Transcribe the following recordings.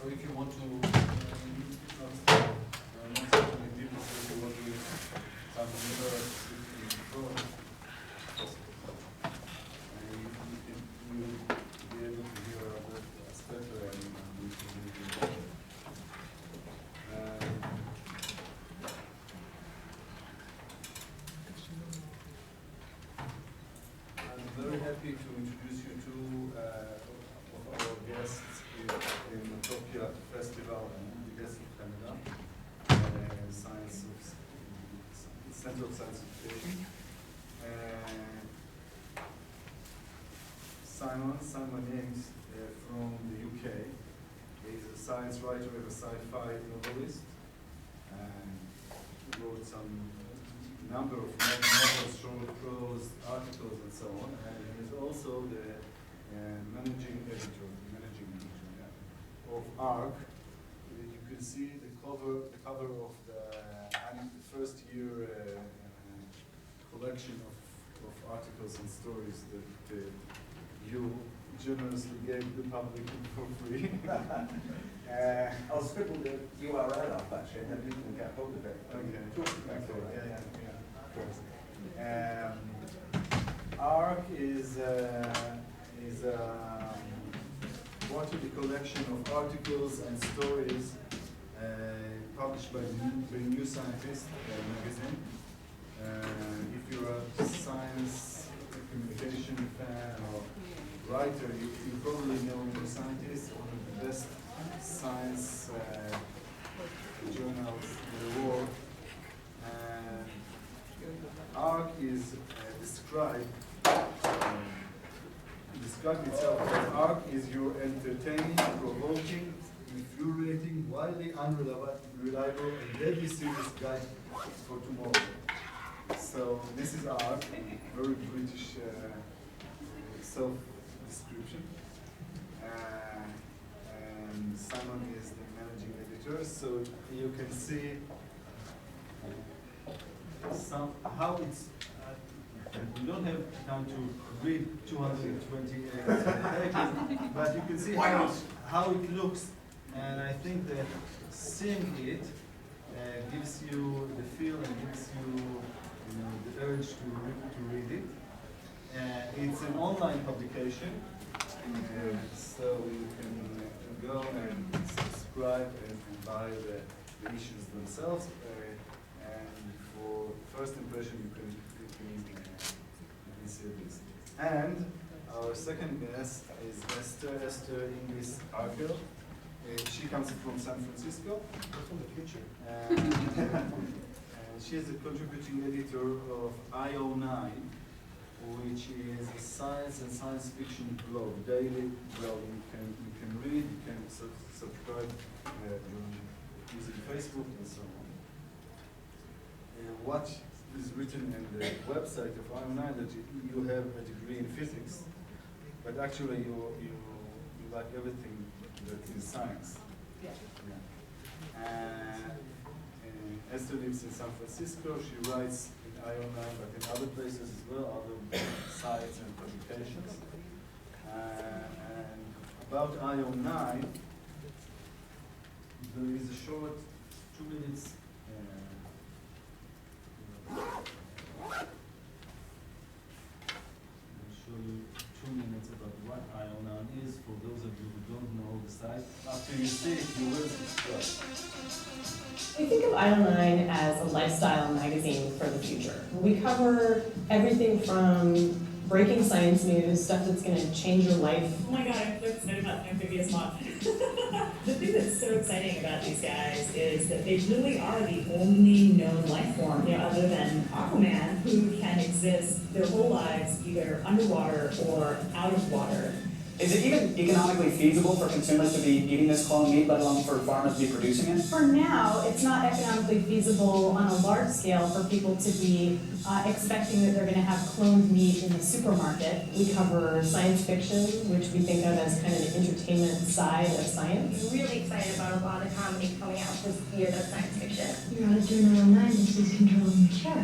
if you want to, not certainly deep, if you want to have a mirror before, you will be able to hear a bit better and we can do better. I'm very happy to introduce you to of our guests in Outopia Festival and the guests of Canada, Science of Center of Science Education. Simon Yates from the UK. He's a science writer and a sci-fi novelist. He wrote some number of novels, short prose, articles, and so on. And he's also the managing editor of ARC. You can see the cover of the first year collection of articles and stories that you generously gave the public for free. I'll scribble the URL up actually, and then you can get hold of it. Okay. Yeah. ARC is quarterly collection of articles and stories published by the New Scientist magazine. If you're a science communication fan or writer, you probably know New Scientist, one of the best science journals in the world. ARC is described itself as ARC is your entertaining, provoking, infuriating, wildly unreliable, and deadly serious guide for tomorrow. So this is ARC, very British self-description. And Simon is the managing editor, so you can see how it's. We don't have time to read 228 pages, but you can see how it looks, and I think that seeing it gives you the feel and gives you, the urge to read it. It's an online publication, so you can go and subscribe and buy the issues themselves. And for first impression, you can see this. And our second guest is Esther Ingliss-Arkel. She comes from San Francisco. From the future. And she is a contributing editor of IO9, which is a science and science fiction blog, daily blog. You can read, you can subscribe using Facebook and so on. What is written in the website of IO9 that you have a degree in physics, but actually you like everything that is science. Yeah. Esther lives in San Francisco. She writes in IO9, but in other places as well, other sites and publications. And about IO9, there is a short 2 minutes. I'll show you 2 minutes about what IO9 is for those of you who don't know the site. After you see it, you will subscribe. We think of IO9 as a lifestyle magazine for the future. We cover everything from breaking science news, stuff that's going to change your life. Oh my God, I'm so excited about amphibious moth. The thing that's so exciting about these guys is that they really are the only known life form, other than Aquaman, who can exist their whole lives either underwater or out of water. Is it even economically feasible for consumers to be eating this cloned meat, let alone for farmers to be producing it? For now, it's not economically feasible on a large scale for people to be expecting that they're going to have cloned meat in the supermarket. We cover science fiction, which we think of as kind of the entertainment side of science. I'm really excited about a lot of comedy coming out this year that's science fiction. You're out of journal 9 and she's controlling the chair.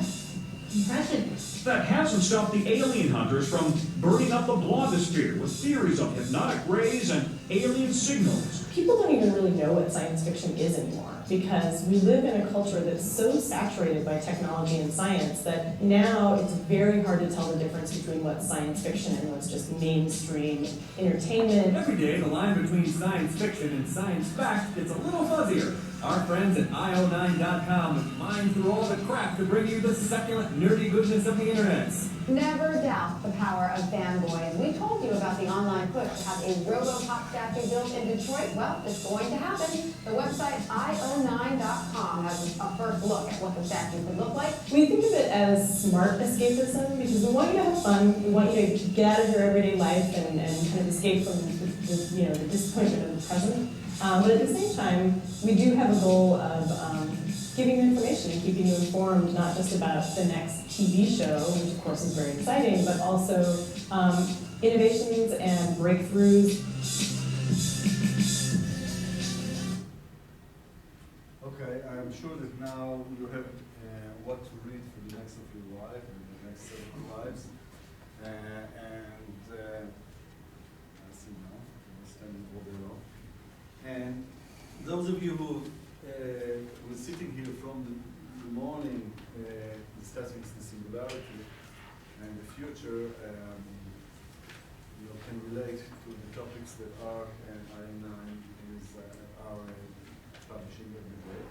Impressive. That hasn't stopped the alien hunters from burning up the blogosphere with theories of hypnotic rays and alien and signals. People don't even really know what science fiction is anymore because we live in a culture that's so saturated by technology and science that now it's very hard to tell the difference between what's science fiction and what's just mainstream entertainment. Every day, the line between science fiction and science fact gets a little fuzzier. Our friends at io9.com mine through all the crap to bring you the succulent, nerdy goodness of the internet. Never doubt the power of fanboys. We told you about the online push to have a RoboCop statue built in Detroit. Well, it's going to happen. The website io9.com has a first look at what the statue could look like. We think of it as smart escapism because we want you to have fun. We want you to get out of your everyday life and kind of escape from the disappointment of the present. But at the same time, we do have a goal of giving you information and keeping you informed, not just about the next TV show, which of course is very exciting, but also innovations and breakthroughs. Okay, I'm sure that now you have what to read for the next of your life and the next set of lives. I see now, I'm standing over there. And those of you who were sitting here from the morning discussing the singularity and the future, can relate to the topics that are and IO9 is publishing every day.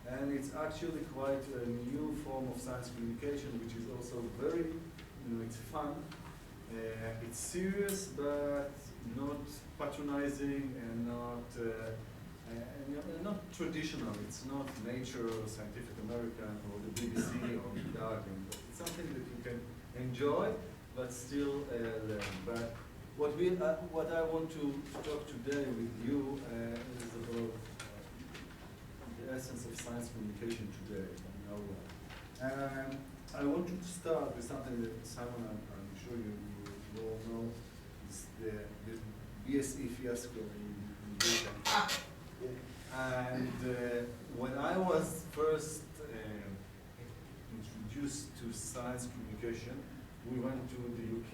And it's actually quite a new form of science communication, which is also very, it's fun. It's serious, but not patronizing and not traditional. It's not Nature or Scientific American or the BBC or the Guardian. It's something that you can enjoy, but still learn. But what I want to talk today with you is about the essence of science communication today. And I want to start with something that Simon, I'm sure you all know, is the BSE fiasco in Britain. And when I was first introduced to science communication, we went to the UK,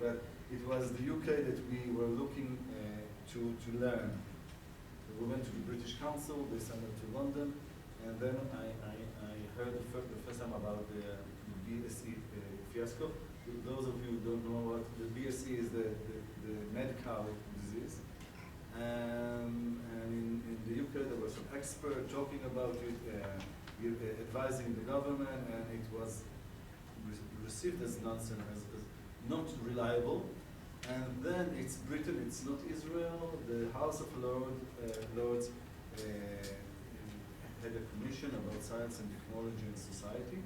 but it was the UK that we were looking to learn. We went to the British Council, they sent us to London, and then I heard the first time about the BSE fiasco. Those of you who don't know what the BSE is, the mad cow disease. And in the UK there was some expert talking about it, advising the government, and it was received as nonsense, as not reliable. And then it's Britain, it's not Israel. The House of Lords had a commission about science and technology and society.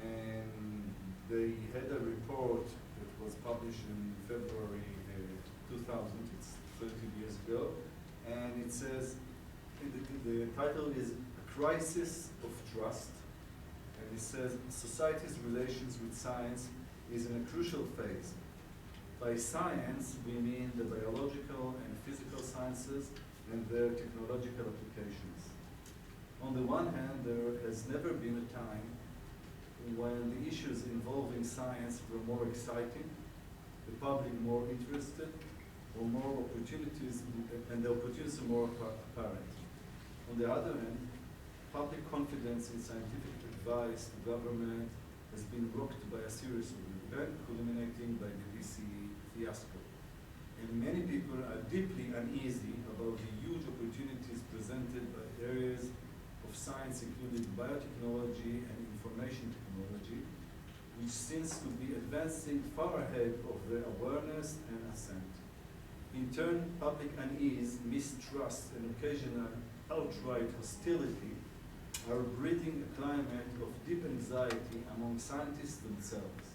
And they had a report that was published in February 2000, it's 30 years ago, and it says, the title is A Crisis of Trust, and it says, society's relations with science is in a crucial phase. By science, we mean the biological and physical sciences and their technological applications. On the one hand, there has never been a time when the issues involving science were more exciting, the public more interested, or more opportunities, and the opportunities are more apparent. On the other hand, public confidence in scientific advice to government has been rocked by a series of events culminating by the BSE fiasco. And many people are deeply uneasy about the huge opportunities presented by areas of science including biotechnology and information technology, which seems to be advancing far ahead of their awareness and assent. In turn, public unease, mistrust, and occasional outright hostility are breeding a climate of deep anxiety among scientists themselves.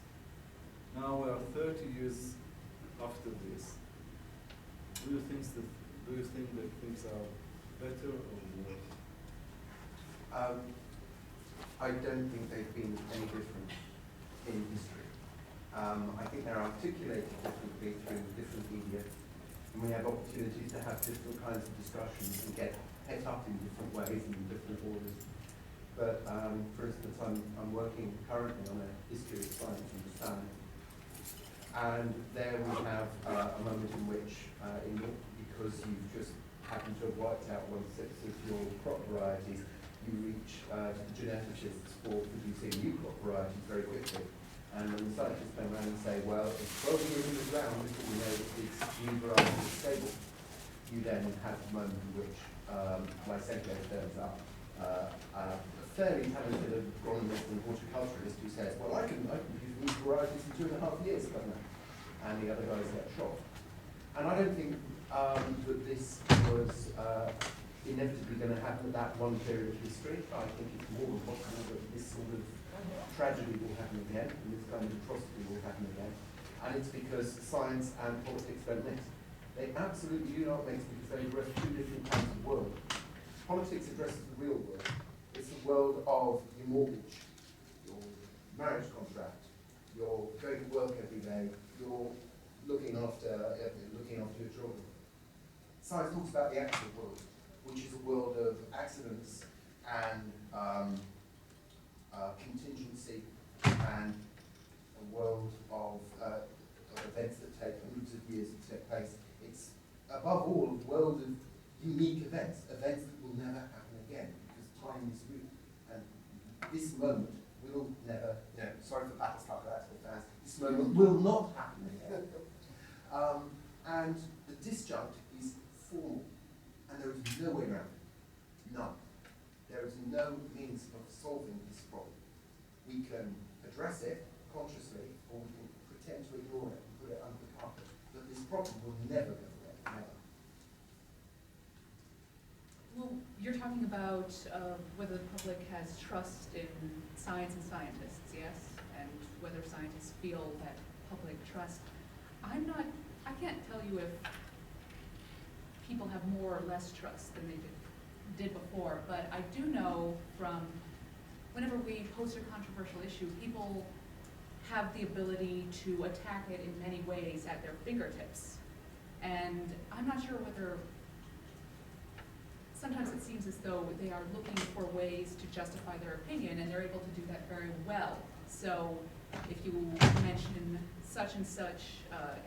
Now we are 30 years after this. Do you think that things are better or worse? I don't think they've been any different in history. I think they're articulated differently through different media, and we have opportunities to have different kinds of discussions and get het up in different ways and in different orders. But for instance, I'm working currently on a history of science understanding, and there we have a moment in which in because you've just happened to have wiped out 1/6 of your crop varieties, you reach geneticists for producing new crop varieties very quickly. And when the scientists come around and say, well, it's 12 years in the ground before we know that this new variety is stable, you then have the moment in which Lysenko turns up, a fairly talented agronomist and horticulturalist who says, well, I can produce new varieties in 2.5 years, can't I? And the other guys get shot. And I don't think that this was inevitably going to happen at that one period of history. I think it's more than possible that this sort of tragedy will happen again, and this kind of atrocity will happen again. And it's because science and politics don't mix. They absolutely do not mix because they address two different kinds of world. Politics addresses the real world. It's the world of your mortgage, your marriage contract, your going to work every day, your looking after your children. Science talks about the actual world, which is a world of accidents and contingency, and a world of events that take hundreds of years to take place. It's above all a world of unique events that will never happen again, because time is real, and this moment will never, sorry for Battlestar Galactica fans, this moment will not happen again. And the disjunct is formal, and there is no way around it, none. There is no means of solving this problem. We can address it consciously, or we can pretend to ignore it and put it under the carpet, but this problem will never go away, never. Well, you're talking about whether the public has trust in science and scientists, yes? And whether scientists feel that public trust. I can't tell you if people have more or less trust than they did before, but I do know from whenever we post a controversial issue, people have the ability to attack it in many ways at their fingertips. And I'm not sure whether, sometimes it seems as though they are looking for ways to justify their opinion, and they're able to do that very well. So if you mention such and such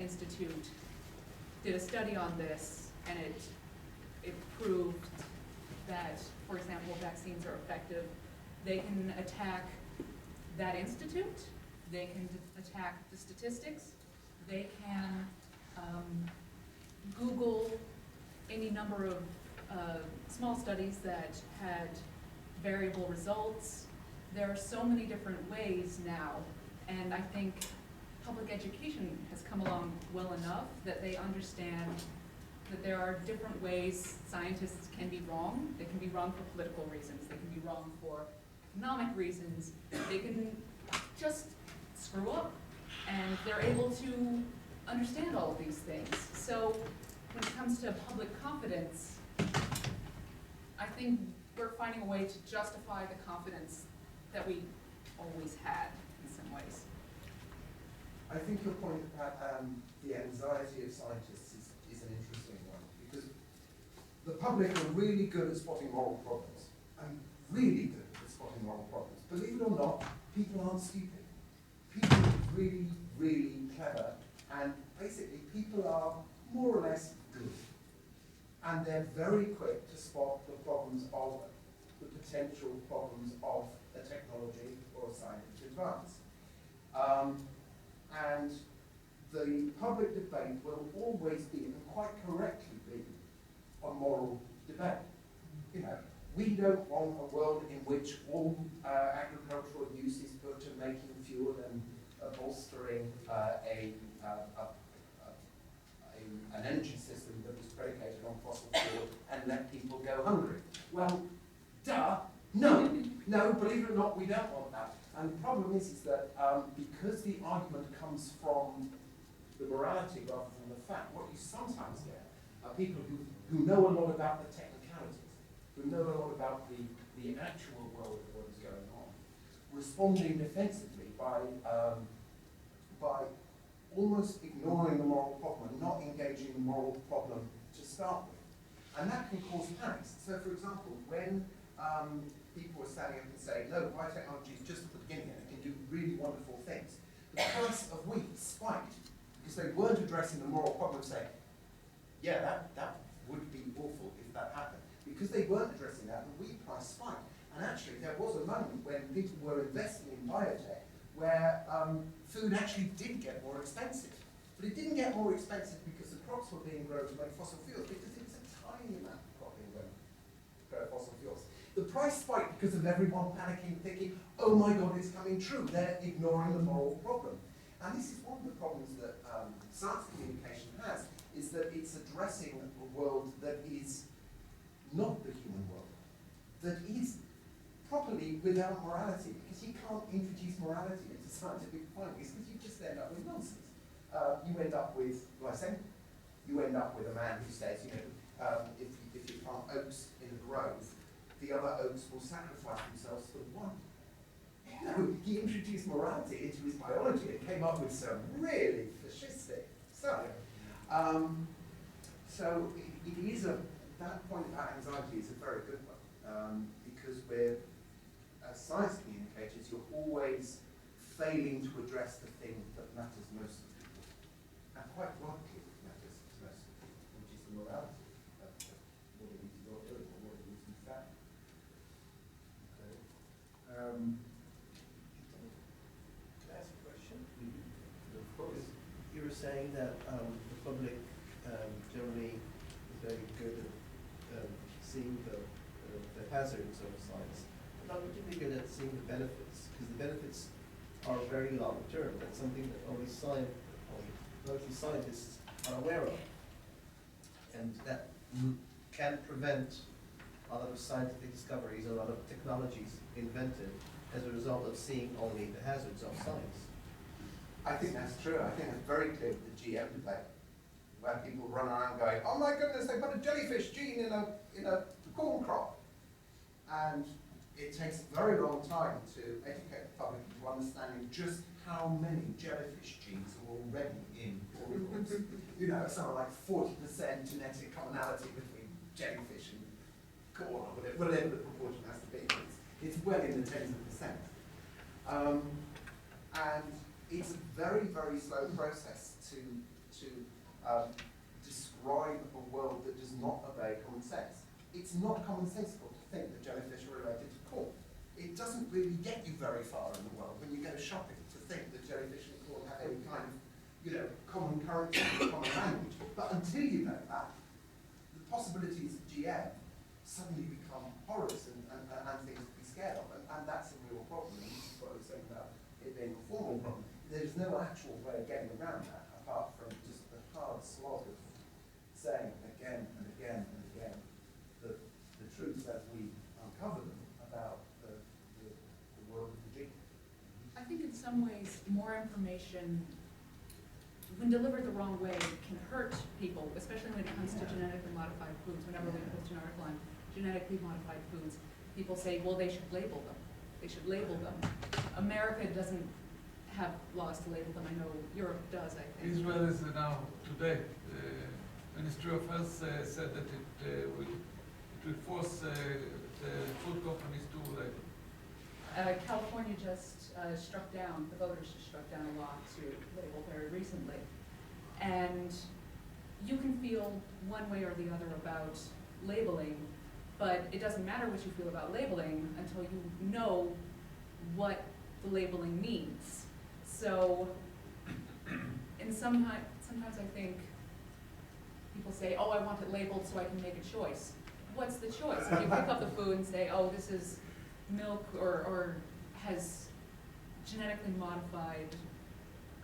institute did a study on this, and it proved that, for example, vaccines are effective, they can attack that institute, they can attack the statistics, they can Google any number of small studies that had variable results. There are so many different ways now, and I think public education has come along well enough that they understand that there are different ways scientists can be wrong. They can be wrong for political reasons, they can be wrong for economic reasons, they can just screw up, and they're able to understand all of these things. So when it comes to public confidence, I think we're finding a way to justify the confidence that we always had in some ways. I think your point about the anxiety of scientists is an interesting one, because the public are really good at spotting moral problems. I'm really good at spotting moral problems. Believe it or not, people aren't stupid. People are really, really clever, and basically people are more or less good. And they're very quick to spot the problems of, the potential problems of a technology or a scientific advance. And the public debate will always be, and quite correctly be, a moral debate. You know, we don't want a world in which all agricultural use is put to making fuel and bolstering an energy system that was predicated on fossil fuel and let people go hungry. Well, duh, no, believe it or not, we don't want that. And the problem is that because the argument comes from the morality rather than the fact, what you sometimes get are people who know a lot about the technicalities, who know a lot about the actual world of what is going on, responding defensively by almost ignoring the moral problem and not engaging the moral problem to start with. And that can cause panics. So for example, when people are standing up and saying, no, biotechnology is just at the beginning and it can do really wonderful things, the price of wheat spiked because they weren't addressing the moral problem, saying, yeah, that because they weren't addressing that, the wheat price spiked. And actually, there was a moment when people were investing in biotech where food actually did get more expensive. But it didn't get more expensive because the crops were being grown to make fossil fuels, because it was a tiny amount of crop being grown to grow fossil fuels. The price spiked because of everyone panicking, thinking, oh my God, it's coming true. They're ignoring the moral problem. And this is one of the problems that science communication has, is that it's addressing a world that is not the human world, that is properly without morality, because you can't introduce morality into scientific findings, because you just end up with nonsense. You end up with Lysenko. You end up with a man who says, you know, if you plant oaks in a grove, the other oaks will sacrifice themselves for the one. You know, he introduced morality into his biology and came up with some really fascistic stuff. So it is that point about anxiety is a very good one, because we're, as science communicators, you're always failing to address the thing that matters most to people, and quite rightly matters most to people, which is the morality of what it is you're doing, or what it is you found. Okay. Can I ask a question? Of course. You were saying that the public generally is very good at seeing the hazards of science, but not particularly good at seeing the benefits, because the benefits are very long term. That's something that only mostly scientists are aware of, and that can prevent a lot of scientific discoveries, a lot of technologies invented as a result of seeing only the hazards of science. I think that's true. I think it's very clear with the GM debate, where people run around going, "Oh my goodness, they put a jellyfish gene in a corn crop," and it takes a very long time to educate the public into understanding just how many jellyfish genes are already in corn crops. You know, something like 40% genetic commonality between jellyfish and corn, or whatever the proportion has to be. It's well in the tens of percent. And it's a very, very slow process to describe a world that does not obey common sense. It's not commonsensical to think that jellyfish are related to corn. It doesn't really get you very far in the world when you go shopping to think that jellyfish and corn have any kind of, you know, common currency, common language. But until you know that, the possibilities of GM suddenly become horrors and things to be scared of, and that's a real problem. And this is what I was saying about it being a formal problem. There's no actual way of getting around that apart from just the hard slog of saying again and again and again the truths as we uncover them about the world of the gene. I think in some ways, more information, when delivered the wrong way, can hurt people, especially when it comes to genetically modified foods. Whenever we post an article on genetically modified foods, people say, well, they should label them. They should label them. America doesn't have laws to label them. I know Europe does, I think. Israel is now, today, the Ministry of Health said that it will force the food companies to label. California just struck down, the voters just struck down a law to label very recently. And you can feel one way or the other about labeling, but it doesn't matter what you feel about labeling until you know what the labeling means. So, and sometimes I think people say, oh, I want it labeled so I can make a choice. What's the choice? If you pick up the food and say, oh, this is milk or has genetically modified,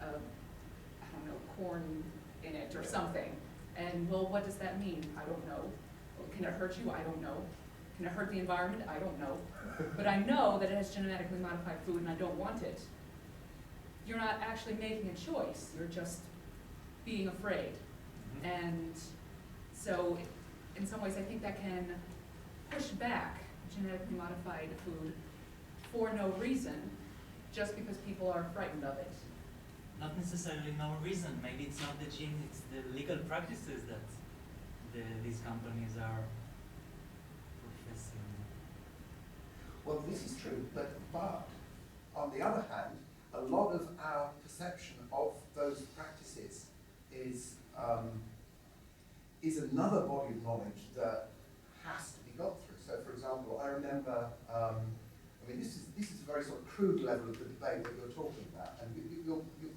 I don't know, corn in it or something. And well, what does that mean? I don't know. Well, can it hurt you? I don't know. Can it hurt the environment? I don't know. But I know that it has genetically modified food and I don't want it. You're not actually making a choice. You're just being afraid. And so in some ways I think that can push back genetically modified food for no reason, just because people are frightened of it. Not necessarily no reason. Maybe it's not the gene, it's the legal practices that these companies are professing. Well, this is true, but on the other hand, a lot of our perception of those practices is another body of knowledge that has to be gone So, for example, I remember, I mean, this is a very sort of crude level of the debate that you're talking about, and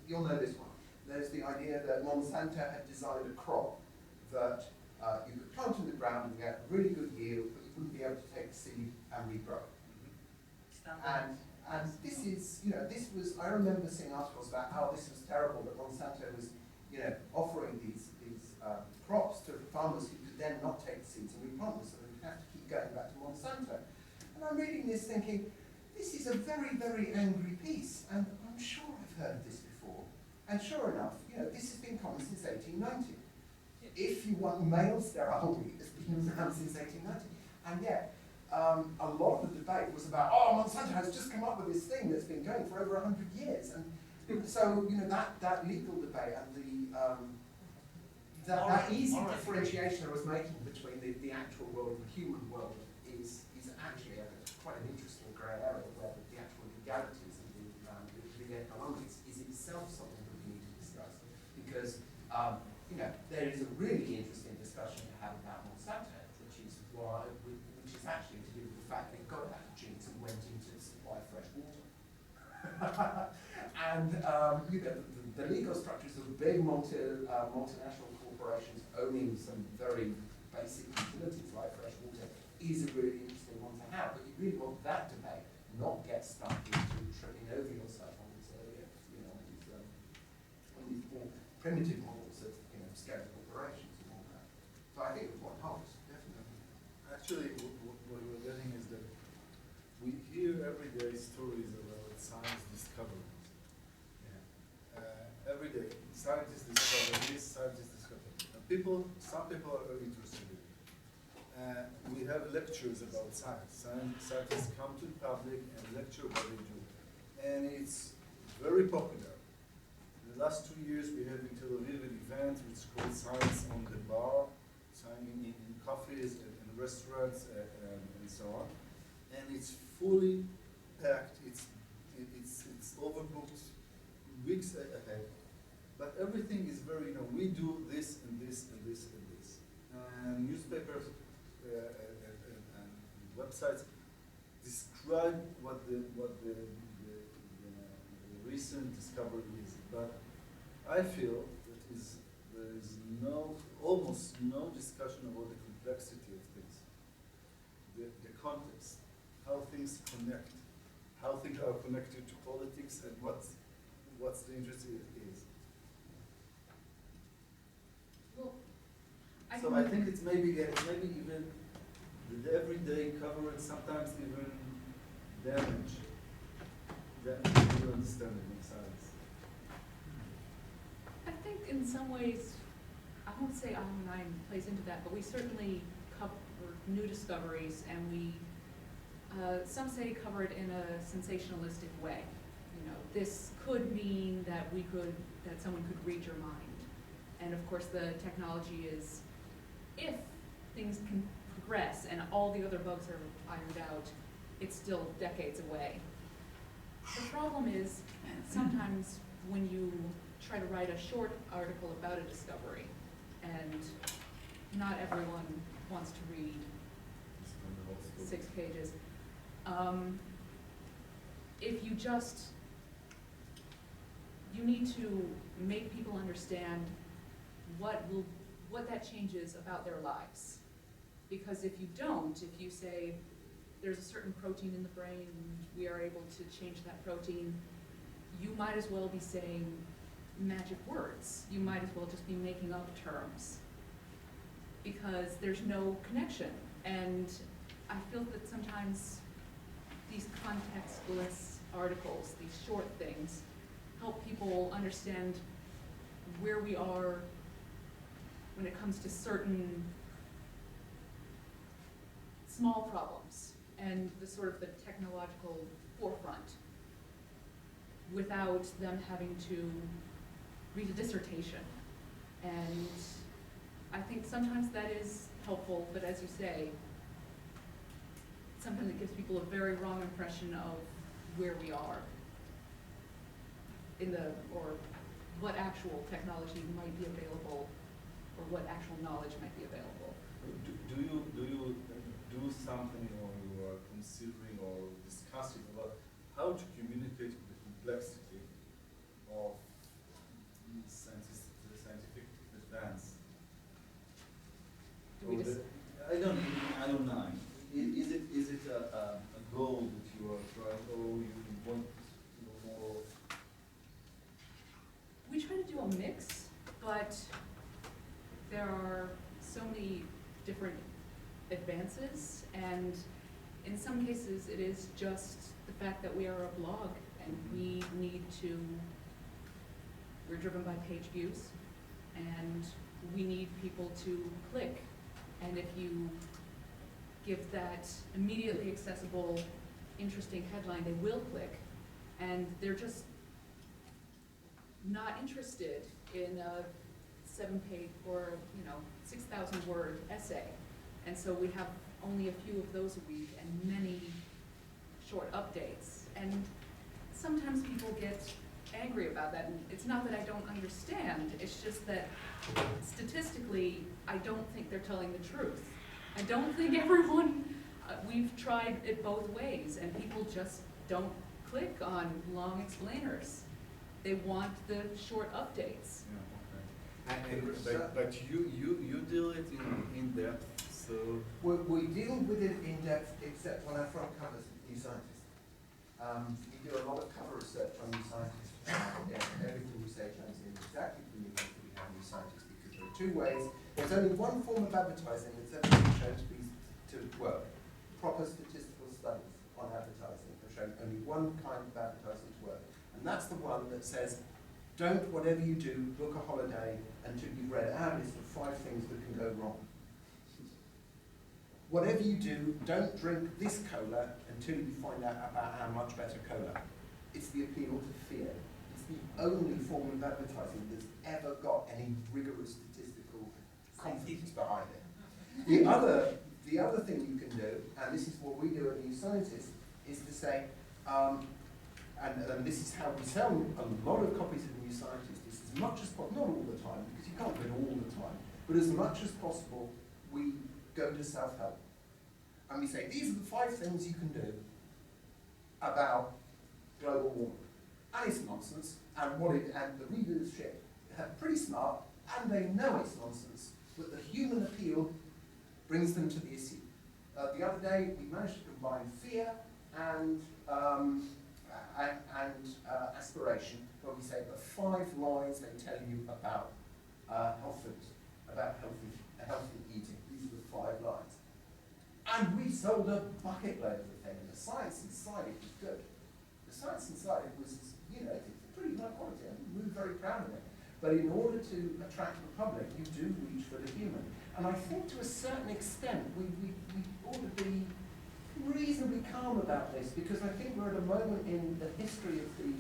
you'll know this one. There's the idea that Monsanto had designed a crop that you could plant in the ground and get really good yield, but you wouldn't be able to take seed and regrow. And this is, you know, this was, I remember seeing articles about how this was terrible, that Monsanto was, you know, offering these crops to farmers who could then not take seeds and replant them, so they would have to keep going back to Monsanto. And I'm reading this thinking, this is a very, very angry piece, and I'm sure I've heard this before. And sure enough, you know, this has been common since 1890. If you want male sterile wheat, it's been around since 1890. And yet, a lot of the debate was about, oh, Monsanto has just come up with this thing that's been going for over 100 years. And so, you know, that legal debate and that easy differentiation I was making between the actual world and the human world is actually quite an interesting grey area where the actual legalities and the economics is itself something that we need to discuss. Because, you know, there is a really interesting discussion to have about Monsanto, which is actually to do with the fact that it got out of genes and went into supply fresh water. And you know, the legal structures of big multinational corporations owning some very basic utilities like fresh water is a really interesting one to have. But you really want that debate, not get stuck into tripping over yourself on these earlier, you know, on these more primitive models of, you know, scale corporations and all that. So I think the point holds, definitely. Actually, what we're getting is that we hear every day stories about science discoveries. Yeah. Every day, scientists discover this, scientists discover that. Some people are interested in it. We have lectures about science. Scientists come to the public and lecture what they do. And it's very popular. In the last 2 years, we had in Tel Aviv an event which is called Science on the Bar, in coffees and restaurants and so on. And it's fully packed. It's overbooked weeks ahead. But everything is very, you know, we do this and this and this and this. And newspapers and websites describe what the recent discovery is. But I feel that there is almost no discussion about the complexity of things, the context, how things connect, how things are connected to politics, and what's the interest is. Well, I think it's maybe even the everyday coverage, sometimes even damage the understanding of science. I think in some ways, I won't say IO9 plays into that, but we certainly cover new discoveries, and we, some say cover it in a sensationalistic way. You know, this could mean that that someone could read your mind. And of course the technology is, if things can progress and all the other bugs are ironed out, it's still decades away. The problem is, sometimes when you try to write a short article about a discovery, and not everyone wants to read 6 pages. If you need to make people understand what that changes about their lives. Because if you don't, if you say there's a certain protein in the brain and we are able to change that protein, you might as well be saying magic words. You might as well just be making up terms because there's no connection. And I feel that sometimes these contextless articles, these short things, help people understand where we are when it comes to certain small problems and the sort of the technological forefront without them having to read a dissertation. And I think sometimes that is helpful, but as you say, sometimes it gives people a very wrong impression of where we are or what actual technology might be available or what actual knowledge might be available. Do you do something Do we just? I don't know. Is it a goal that you are trying, or you want more? We try to do a mix, but there are so many different advances, and in some cases it is just the fact that we are a blog and we're driven by page views, and we need people to click, and if you give that immediately accessible, interesting headline, they will click, and they're just not interested in a 7-page or 6,000 word essay. And so we have only a few of those a week and many short updates. And sometimes people get angry about that. And it's not that I don't understand, it's just that statistically, I don't think they're telling the truth. I don't think everyone, we've tried it both ways, and people just don't click on long explainers. They want the short updates. But you deal it in depth, so we deal with it in depth, except when our front covers new scientists. We do a lot of cover research on new scientists. Everything we say comes in exactly from the fact that we have new scientists, because there are two ways. There's only one form of advertising that's ever been shown to work. Proper statistical studies on advertising have shown only one kind of advertising to work. And that's the one that says, don't, whatever you do, book a holiday until you've read our list of 5 things that can go wrong. Whatever you do, don't drink this cola until you find out about how much better cola. It's the appeal to fear. It's the only form of advertising that's ever got any rigorous statistical confidence behind it. The other thing you can do, and this is what we do at New Scientist, is to say, and this is how we sell a lot of copies of New Scientist, is as much as possible, not all the time, because you can't do it all the time, but as much as possible, we go to self-help. And we say, these are the 5 things you can do about global warming. And it's nonsense, and the readership are pretty smart, and they know it's nonsense, but the human appeal brings them to the issue. The other day, we managed to combine fear and aspiration, where we say the 5 lies they tell you about health foods, about healthy eating. These are the 5 lies. And we sold a bucket load of the thing, and the science inside it was good. The science inside it was, it's pretty high quality, and we were very proud of it. But in order to attract the public, you do reach for the human. And I think to a certain extent, we ought to be reasonably calm about this, because I think we're at a moment in the history of the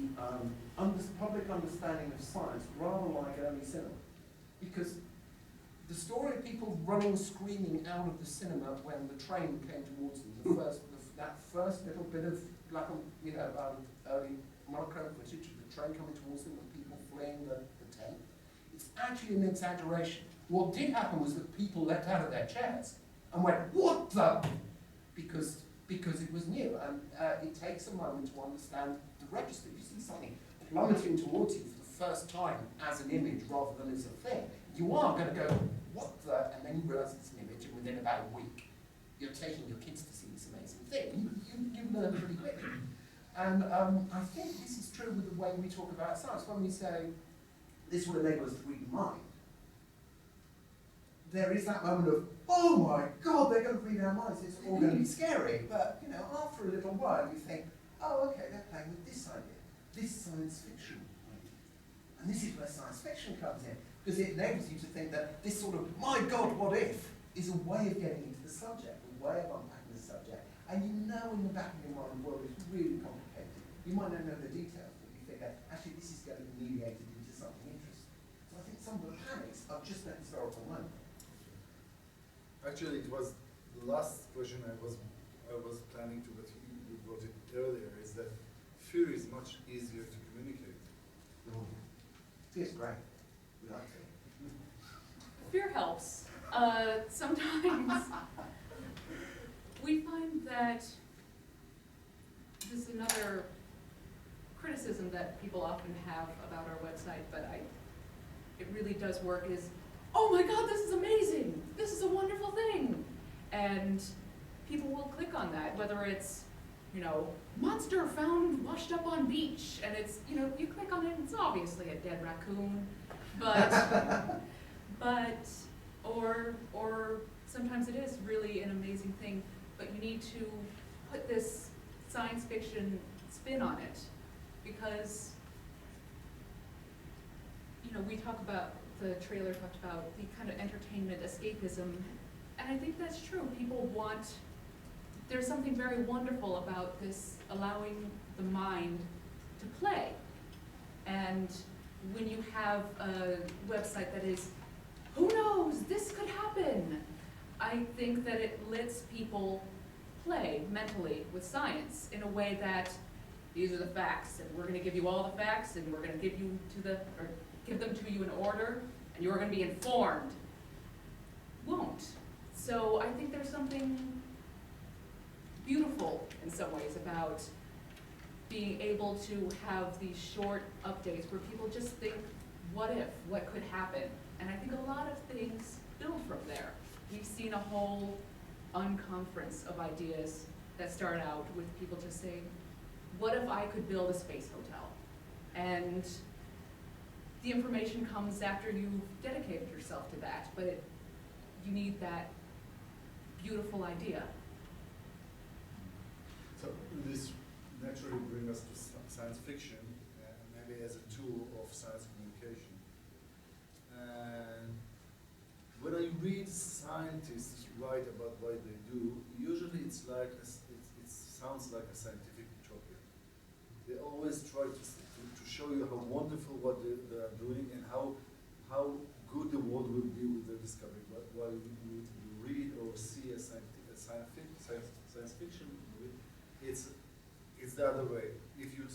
public understanding of science, rather like early cinema. Because the story of people running, screaming out of the cinema when the train came towards them, that first little bit of black and early monochrome footage of the train coming towards them and people fleeing the tent, it's actually an exaggeration. What did happen was that people leapt out of their chairs and went, what the? Because it was new, and it takes a moment to understand the register. If you see something plummeting towards you for the first time as an image rather than as a thing, you are going to go, what the? And then you realize it's an image, and within about a week, you're taking your kids to see this amazing thing. You learn pretty quickly. And I think this is true with the way we talk about science. When we say, this will enable us to read the mind, there is that moment of, oh my God, they're going to read our minds, it's all going to be scary. But, after a little while, you think, oh, okay, they're playing with this idea, this science fiction idea. And this is where science fiction comes in, because it enables you to think that this sort of, my God, what if, is a way of getting into the subject, a way of unpacking the subject. And in the back of your mind, the world is really complicated. You might not know the details, but you figure, actually, this is going to be mediated into something interesting. So I think some of the panics are just that historical moment. Actually, it was the last question I was planning to, but you brought it earlier, is that fear is much easier to communicate. Fear's great. We like it. Fear helps. Sometimes we find that this is another criticism that people often have about our website, but it really does work, is, oh my God, this is amazing. This is a wonderful thing. on that, whether it's, you know, monster found washed up on beach, and it's, you know, you click on it, it's obviously a dead raccoon, or sometimes it is really an amazing thing, but you need to put this science fiction spin on it, because, you know, we talk about, the trailer talked about the kind of entertainment escapism, and I think that's true. People want, there's something very wonderful about this, allowing the mind to play. And when you have a website that is, who knows, this could happen, I think that it lets people play mentally with science in a way that these are the facts, and we're going to give you all the facts, and we're going to give you give them to you in order, and you're going to be informed. Won't. So I think there's something beautiful in some ways about being able to have these short updates where people just think, what if, what could happen? And I think a lot of things build from there. We've seen a whole unconference of ideas that start out with people just saying, what if I could build a space hotel? And the information comes after you've dedicated yourself to that, but you need that beautiful idea. So this naturally brings us to science fiction, maybe as a tool of science communication. And when I read scientists write about what they do, usually it's like it sounds like a scientific utopia. They always try to show you how wonderful what they are doing and how good the world will be with their discovery. While you read or see a science fiction movie, it's the other way. If you